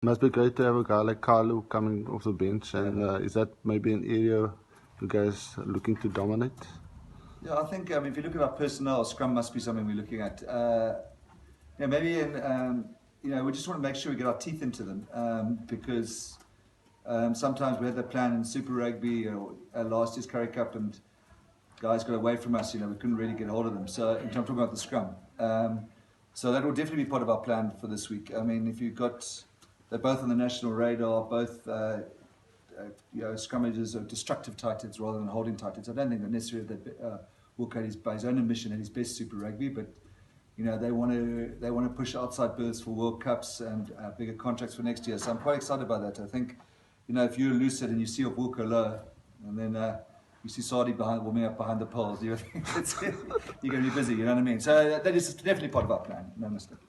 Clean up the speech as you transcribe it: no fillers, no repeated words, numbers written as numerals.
Must be great to have a guy like Carlo coming off the bench, and is that maybe an area you guys are looking to dominate? Yeah, I think if you look at our personnel, scrum must be something we're looking at. Yeah, maybe we just want to make sure we get our teeth into them because sometimes we had that plan in Super Rugby or last year's Currie Cup, and guys got away from us. We couldn't really get hold of them. So I'm talking about the scrum. So that will definitely be part of our plan for this week. I mean, if you've got, they're both on the national radar, both scrummages are destructive tight heads rather than holding tight heads. I don't think that necessarily that Wilco by his own admission at his best Super Rugby, but they want to push outside berths for World Cups and bigger contracts for next year. So I'm quite excited about that. I think if you're lucid and you see off Wilco low, and then you see Sardi warming up behind the poles, you're going to be busy. You know what I mean? So that is definitely part of our plan. No mistake.